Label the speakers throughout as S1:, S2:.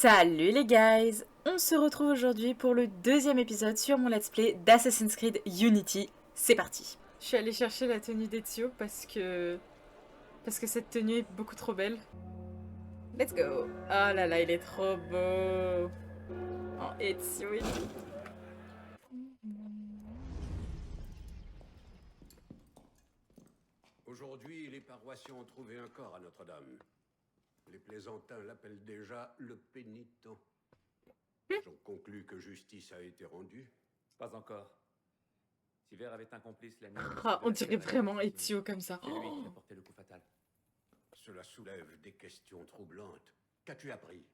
S1: Salut les guys! On se retrouve aujourd'hui pour le deuxième épisode sur mon let's play d'Assassin's Creed Unity. C'est parti! Je suis allée chercher la tenue d'Ezio parce que cette tenue est beaucoup trop belle. Let's go! Oh là là, il est trop beau! En Ezio et tout.
S2: Aujourd'hui, les paroissiens ont trouvé un corps à Notre-Dame. Les plaisantins l'appellent déjà le pénitent. J'en conclus que justice a été rendue.
S3: Pas encore. Siver avait un complice la nuit.
S1: Ah, on dirait vraiment Ezio comme ça.
S3: C'est lui qui a porté le coup fatal.
S2: Cela soulève des questions troublantes. Qu'as-tu appris?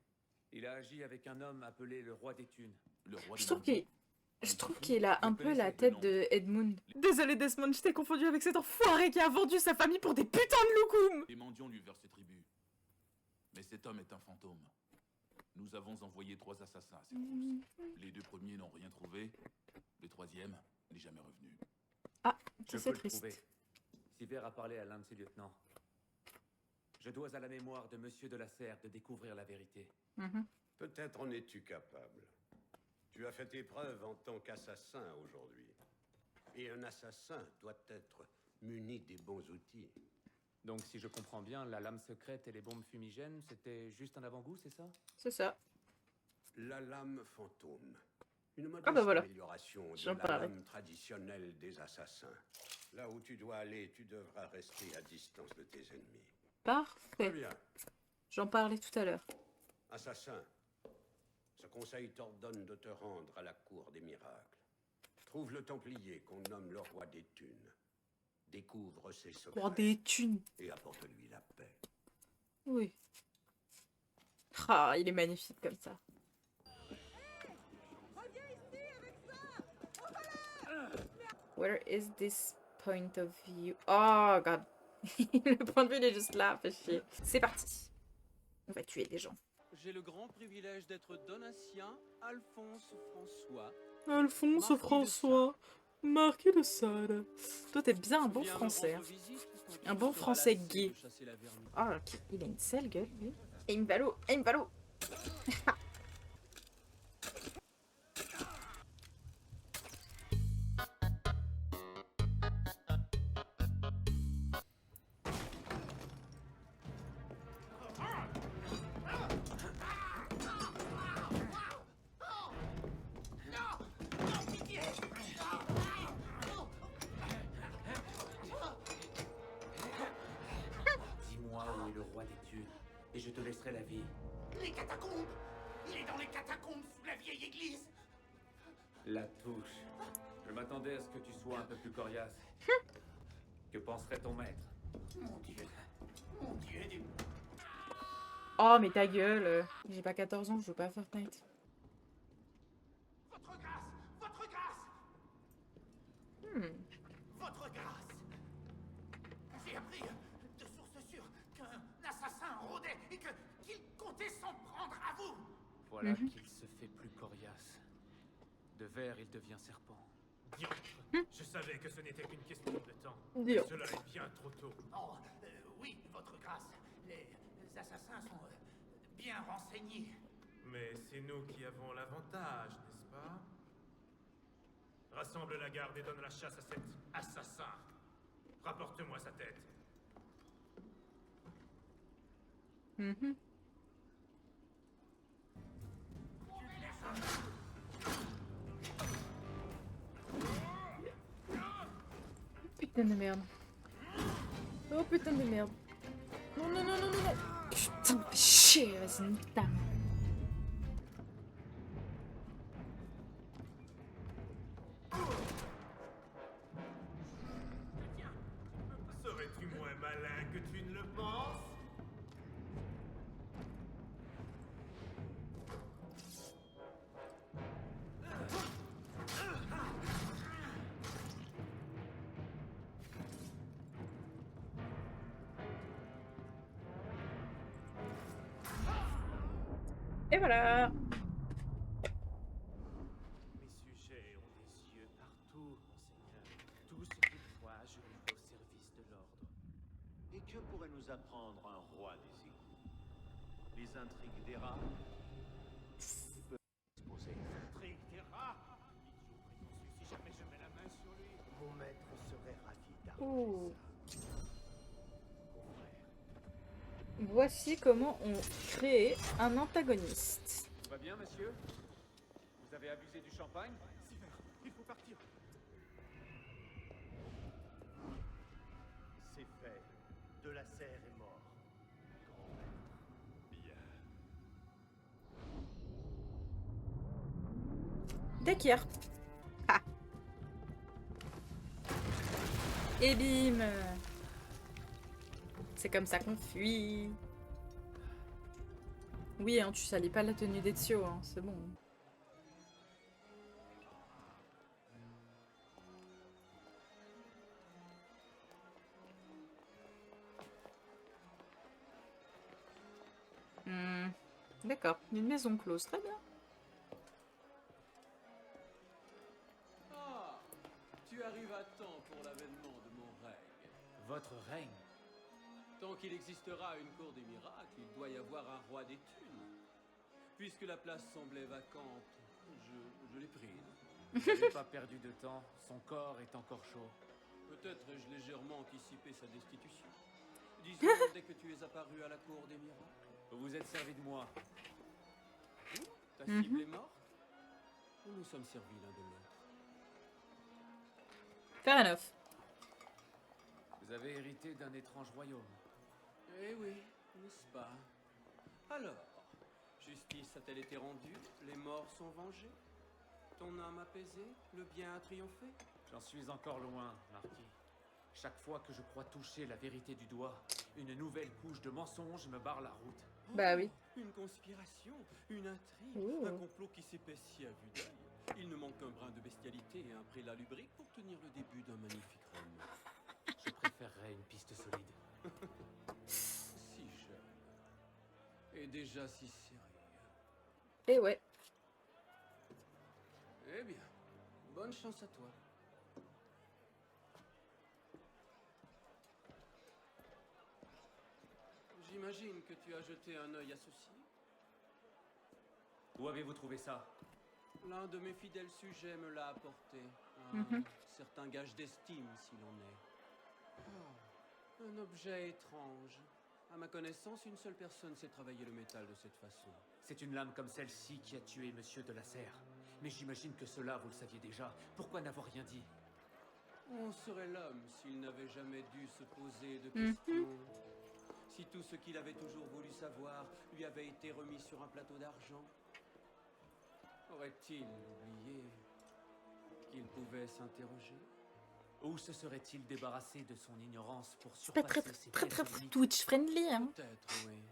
S3: Il a agi avec un homme appelé le roi des thunes.
S4: Le roi
S1: Je
S4: des
S1: trouve
S4: mendiants.
S1: qu'il a un peu la tête de Edmund. Désolé Desmond, je t'ai confondu avec cet enfoiré qui a vendu sa famille pour des putains de loukoums!
S4: Les mendiants lui versent ses tribus. Mais cet homme est un fantôme. Nous avons envoyé 3 assassins à ses trousses. Les 2 premiers n'ont rien trouvé. Le 3e n'est jamais revenu.
S1: Ah,
S3: Je
S1: c'est
S3: peux le
S1: triste.
S3: prouver. Siver a parlé à l'un de ses lieutenants. Je dois à la mémoire de Monsieur de la Serre de découvrir la vérité.
S2: Peut-être en es-tu capable. Tu as fait tes preuves en tant qu'assassin aujourd'hui. Et un assassin doit être muni des bons outils.
S3: Donc si je comprends bien, la lame secrète et les bombes fumigènes, c'était juste un avant-goût, c'est ça?
S1: C'est ça.
S2: La lame fantôme. Une modeste
S1: Ah bah voilà.
S2: amélioration de
S1: J'en
S2: la
S1: parlais.
S2: lame traditionnelle des assassins. Là où tu dois aller, tu devras rester à distance de tes ennemis. Très
S1: Parfait.
S2: bien.
S1: J'en parlais tout à l'heure.
S2: Assassin, ce conseil t'ordonne de te rendre à la cour des miracles. Trouve le Templier qu'on nomme le roi des thunes. Découvre ses secrets
S1: Pour des thunes.
S2: et apporte-lui la paix.
S1: Oui. Ah, il est magnifique comme ça. Where is this point of view? Oh god. Le point de vue il est juste là, fait chier. C'est parti. On va tuer des gens.
S5: J'ai le grand privilège d'être Donatien Alphonse François.
S1: Alphonse
S5: François,
S1: marquis de Sade. Toi t'es bien un bon français. Hein. Un bon français gay. Ah, ok. Il a une sale gueule, lui. Et une ballot, et une ballot.
S3: Dis-moi où est le roi des thunes, et je te laisserai la vie.
S6: Les catacombes! Il est dans les catacombes sous la vieille église!
S3: La touche. Je m'attendais à ce que tu sois un peu plus coriace. Que penserait ton maître?
S6: Mon Dieu du...
S1: Oh, mais ta gueule. J'ai pas 14 ans, je joue pas à Fortnite.
S6: Votre grâce! Votre grâce! Votre grâce! J'ai appris de sources sûres qu'un assassin rôdait et qu'il comptait s'en prendre à vous!
S3: Voilà qu'il se fait plus coriace. De verre, il devient serpent.
S7: Diantre, je savais que ce n'était qu'une question de temps.
S1: Diantre.
S7: Cela est bien trop tôt.
S6: Oh, oui, votre grâce. Les assassins sont bien renseignés.
S7: Mais c'est nous qui avons l'avantage, n'est-ce pas? Rassemble la garde et donne la chasse à cet assassin. Rapporte-moi sa tête.
S1: Putain de merde. Oh putain de merde. Non, non, non, non, non, non. Putain, fais chier, vas-y, nique ta mère.
S7: Serais-tu moins malin que tu ne le penses?
S1: Et voilà.
S7: Mes sujets ont des yeux partout, monseigneur.
S5: Tout ce qu'ils voient, je le fais au service de l'ordre.
S8: Et que pourrait nous apprendre un roi des égouts? Les intrigues des rats?
S1: voici comment on crée un antagoniste.
S3: Tout va bien, monsieur? Vous avez abusé du champagne?
S6: Sivert, il faut partir.
S8: C'est fait. De la serre est mort. Grand-maître. Bien.
S1: Dekir. Ah. Et bim. C'est comme ça qu'on fuit. Oui, hein, tu salis pas la tenue d'Ezio, hein, c'est bon. D'accord, une maison close, très bien.
S5: Ah, tu arrives à temps pour l'avènement de mon règne.
S3: Votre règne?
S5: Tant qu'il existera une cour des miracles, il doit y avoir un roi des thunes. Puisque la place semblait vacante, je l'ai prise.
S3: Vous n'avez pas perdu de temps. Son corps est encore chaud.
S5: Peut-être ai-je légèrement anticipé sa destitution. Disons, dès que tu es apparu à la cour des miracles.
S3: Vous vous êtes servi de moi.
S5: Ta cible est morte? Nous nous sommes servis l'un de l'autre.
S1: Fair enough.
S3: Vous avez hérité d'un étrange royaume.
S5: Eh oui, n'est-ce pas? Alors, justice a-t-elle été rendue? Les morts sont vengés? Ton âme apaisée? Le bien a triomphé?
S3: J'en suis encore loin, Marquis. Chaque fois que je crois toucher la vérité du doigt, une nouvelle couche de mensonges me barre la route.
S1: Bah oui.
S5: Une conspiration, une intrigue,
S1: Ouh.
S5: un complot qui s'épaissit à vue d'œil. Il ne manque qu'un brin de bestialité et un prélat lubrique pour tenir le début d'un magnifique roman.
S3: Je préférerais une piste solide.
S5: Si jeune. Et déjà si sérieux.
S1: Et ouais.
S5: Eh bien, bonne chance à toi. J'imagine que tu as jeté un œil à ceci.
S3: Où avez-vous trouvé ça?
S5: L'un de mes fidèles sujets me l'a apporté. Un certain gage d'estime, s'il en est. Oh, un objet étrange. À ma connaissance, une seule personne sait travailler le métal de cette façon.
S3: C'est une lame comme celle-ci qui a tué Monsieur de la Serre. Mais j'imagine que cela, vous le saviez déjà. Pourquoi n'avoir rien dit?
S5: On serait l'homme s'il n'avait jamais dû se poser de questions. Si tout ce qu'il avait toujours voulu savoir lui avait été remis sur un plateau d'argent, aurait-il oublié qu'il pouvait s'interroger?
S3: Ou se serait-il débarrassé de son ignorance pour
S1: C'est pas
S3: surpasser ses
S1: très
S3: pièces limites?
S1: Twitch friendly, hein.
S5: Peut-être, oui.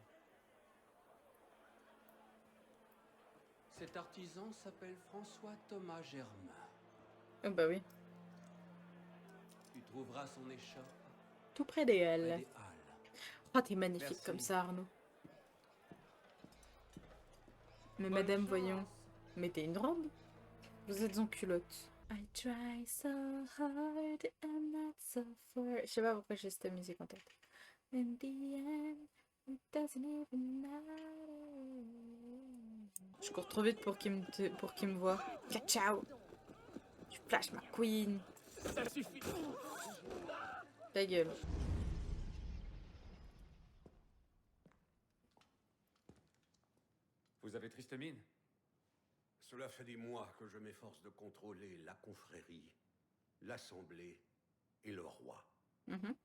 S5: Cet artisan s'appelle François Thomas Germain.
S1: Oh bah oui.
S5: Tu trouveras son échoppe
S1: Tout près des
S5: près
S1: Halles.
S5: des halles.
S1: Oh, t'es magnifique
S5: Merci.
S1: comme ça, Arnaud. Mais
S5: Bonne
S1: madame,
S5: chance.
S1: voyons. Mettez une robe. Vous êtes en culotte. I try so hard and not so far. Je sais pas pourquoi j'ai cette musique en tête. In the end, it doesn't even matter. Je cours trop vite pour qu'il me voit. Ciao, ciao. Tu flash ma queen.
S3: Ça suffit!
S1: Ta gueule.
S3: Vous avez triste mine?
S2: Cela fait des mois que je m'efforce de contrôler la confrérie, l'assemblée et le roi.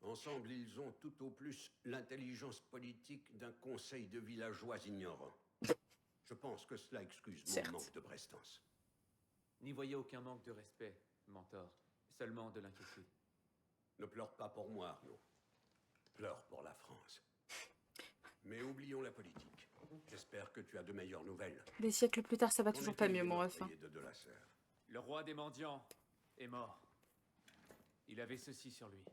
S2: Ensemble, ils ont tout au plus l'intelligence politique d'un conseil de villageois ignorants. Je pense que cela excuse mon
S1: Certes.
S2: manque de prestance.
S3: N'y voyez aucun manque de respect, mentor. Seulement de l'inquiétude.
S2: Ne pleure pas pour moi, Arnaud. Pleure pour la France. Mais oublions la politique. J'espère que tu as de meilleures nouvelles.
S1: Des siècles plus tard, ça va
S2: Qu'en
S1: toujours pas
S2: est-il
S1: mieux,
S2: de
S1: mon
S2: notre
S1: ref. Hein.
S2: foyer de la Serre?
S3: Le roi des mendiants est mort. Il avait ceci sur lui.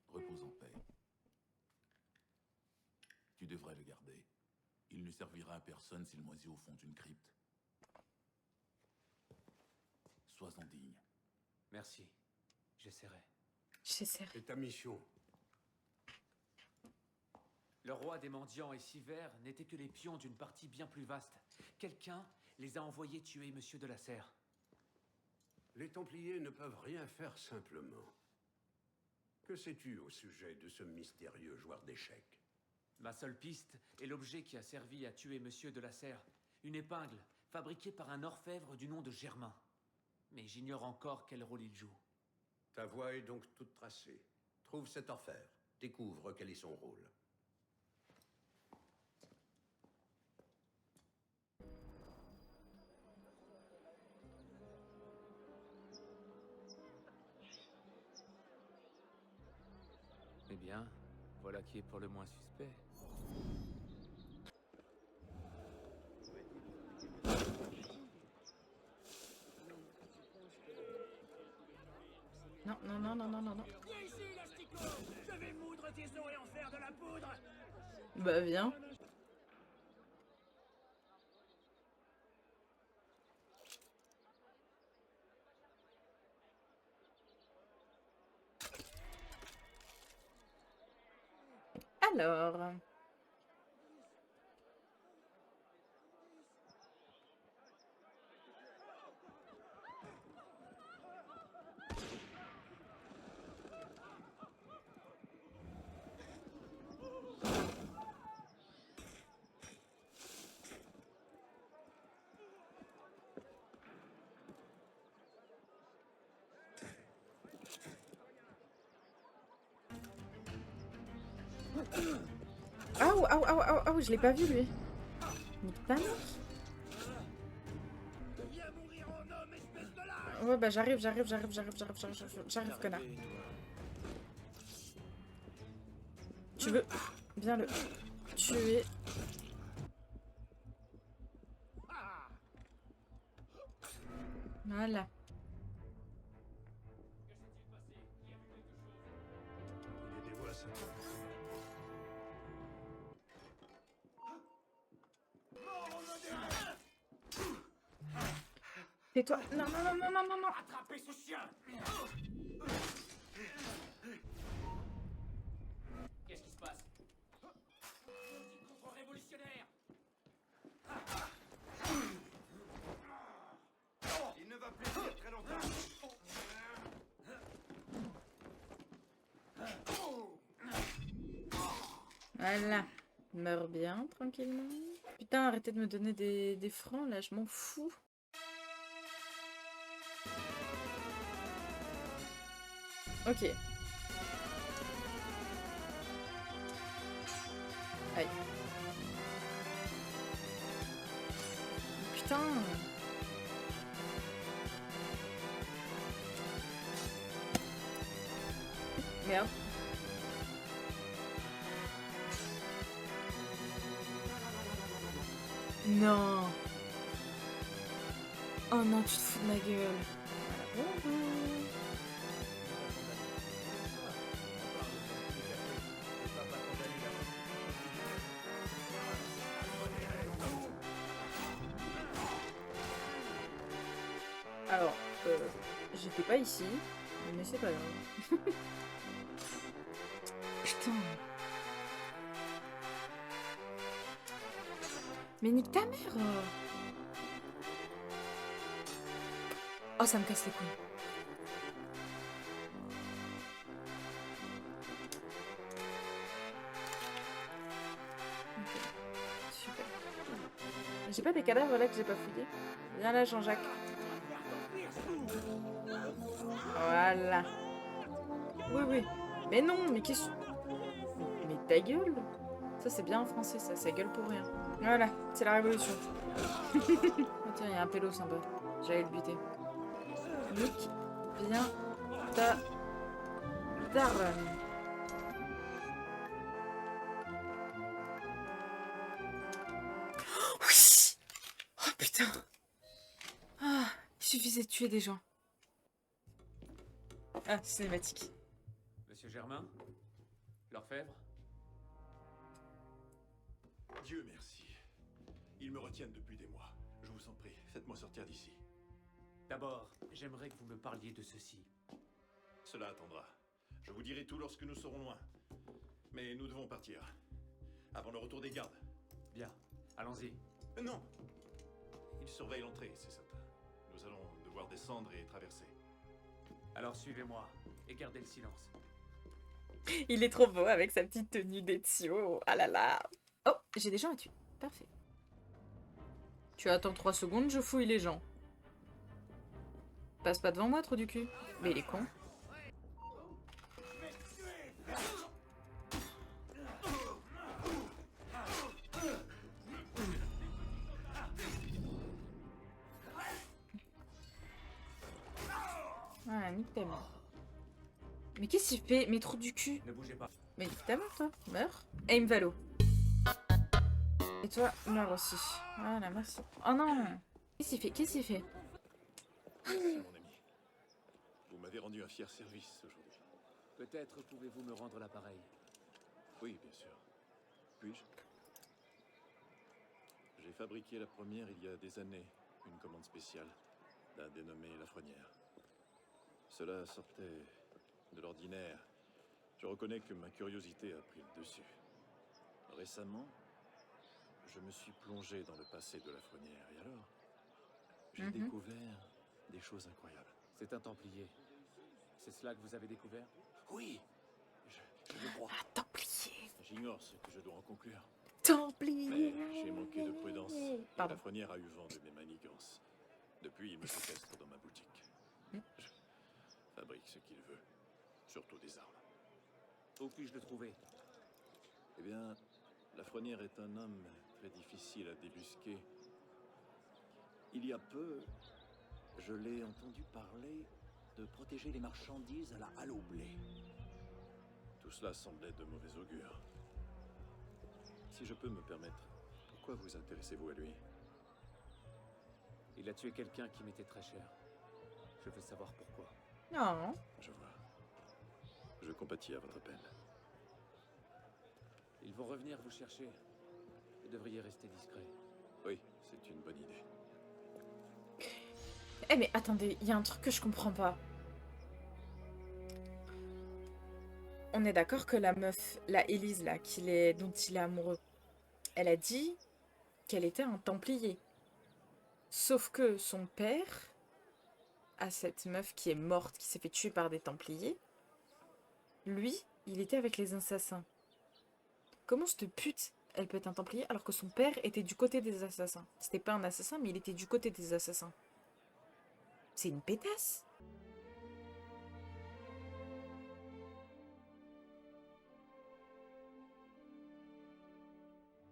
S4: Repose en paix. Tu devrais le garder. Il ne servira à personne s'il moisit au fond d'une crypte. Sois-en digne.
S3: Merci. J'essaierai.
S1: J'essaie.
S2: Et ta mission?
S3: Le roi des mendiants et Sivert n'étaient que les pions d'une partie bien plus vaste. Quelqu'un les a envoyés tuer Monsieur de la Serre.
S2: Les Templiers ne peuvent rien faire simplement. Que sais-tu au sujet de ce mystérieux joueur d'échecs?
S3: Ma seule piste est l'objet qui a servi à tuer Monsieur de la Serre. Une épingle, fabriquée par un orfèvre du nom de Germain. Mais j'ignore encore quel rôle il joue.
S2: Ta voie est donc toute tracée. Trouve cet orfèvre. Découvre quel est son rôle.
S3: Eh bien, voilà qui est pour le moins suspect.
S1: Non, non, non, non, non, non, non.
S6: Viens ici, Lastico. Je vais moudre tes os et en faire de la poudre.
S1: Bah viens. Alors... Ah, je l'ai pas vu lui. Nique ta mère. Ouais, bah j'arrive, connard. Tu veux bien le tuer. Voilà. Tais-toi. Non, non, non, non, non, non, non.
S6: Attrapez ce chien.
S3: Qu'est-ce qui se passe?
S6: Contre-révolutionnaire.
S8: Il ne va plus durer très longtemps.
S1: Voilà. Meurs bien, tranquillement. Putain, arrêtez de me donner des francs, là, je m'en fous. Ok. Aïe. Putain. Merde. Non. Oh non, tu te fous de ma gueule. Voilà. Alors, j'étais pas ici, mais c'est pas grave. Putain. Mais nique ta mère. Oh, ça me casse les couilles. Ok, super. J'ai pas des cadavres là que j'ai pas fouillés. Viens là, Jean-Jacques. Voilà. Oui, oui. Mais non, mais qu'est-ce... Mais ta gueule. Ça, c'est bien en français, ça gueule pour rien. Voilà, c'est la révolution. Oh, tiens, il y a un pélo sympa. J'allais le buter. Nique bien ta daronne. Oh, oui. Oh putain. Ah, il suffisait de tuer des gens. Ah, cinématique.
S3: Monsieur Germain? L'orfèvre?
S9: Dieu merci. Ils me retiennent depuis des mois. Je vous en prie, faites-moi sortir d'ici.
S3: D'abord, j'aimerais que vous me parliez de ceci.
S9: Cela attendra. Je vous dirai tout lorsque nous serons loin. Mais nous devons partir. Avant le retour des gardes.
S3: Bien, allons-y.
S9: Non. Ils surveillent l'entrée, c'est certain. Nous allons devoir pouvoir descendre et traverser.
S3: Alors suivez-moi et gardez le silence.
S1: Il est trop beau avec sa petite tenue d'Ezio. Ah là là. Oh, j'ai des gens à tuer. Parfait. Tu attends 3 secondes, je fouille les gens. Passe pas devant moi, trou du cul. Mais il est con. Ah, nique ta mère. Mais qu'est-ce qu'il fait? Mais trou du cul.
S3: Ne bougez pas.
S1: Mais nique ta mère, toi. Meurs. Aim Valo. Et toi, meurs aussi. Voilà, merci. Oh non. Qu'est-ce qu'il fait? Qu'est-ce qu'il fait?
S9: Merci, mon ami. Vous m'avez rendu un fier service aujourd'hui.
S3: Peut-être pouvez-vous me rendre l'appareil.
S9: Oui, bien sûr. Puis-je? J'ai fabriqué la première il y a des années, une commande spéciale, d'un dénommé Lafrenière. Cela sortait de l'ordinaire. Je reconnais que ma curiosité a pris le dessus. Récemment, je me suis plongé dans le passé de Lafrenière, et alors, j'ai découvert des choses incroyables.
S3: C'est un Templier. C'est cela que vous avez découvert?
S9: Oui, je le crois.
S1: Ah, Templier.
S9: J'ignore ce que je dois en conclure.
S1: Templier.
S9: Mais j'ai manqué de prudence. Et
S1: Pardon.
S9: Lafrenière a eu vent de mes manigances. Depuis, il me séquestre dans ma boutique. Je fabrique ce qu'il veut, surtout des armes.
S3: Où puis-je le trouver?
S9: Eh bien, Lafrenière est un homme très difficile à débusquer. Il y a peu, je l'ai entendu parler de protéger les marchandises à la halle au blé. Tout cela semblait de mauvais augure. Si je peux me permettre, pourquoi vous intéressez-vous à lui?
S3: Il a tué quelqu'un qui m'était très cher. Je veux savoir pourquoi.
S1: Non.
S9: Je vois. Je compatis à votre peine.
S3: Ils vont revenir vous chercher. Vous devriez rester discret.
S9: Oui, c'est une bonne idée.
S1: Eh mais attendez, il y a un truc que je comprends pas. On est d'accord que la meuf, la Élise là, dont il est amoureux, elle a dit qu'elle était un Templier. Sauf que son père, à cette meuf qui est morte, qui s'est fait tuer par des Templiers, lui, il était avec les assassins. Comment cette pute, elle peut être un Templier alors que son père était du côté des assassins? C'était pas un assassin, mais il était du côté des assassins. C'est une pétasse.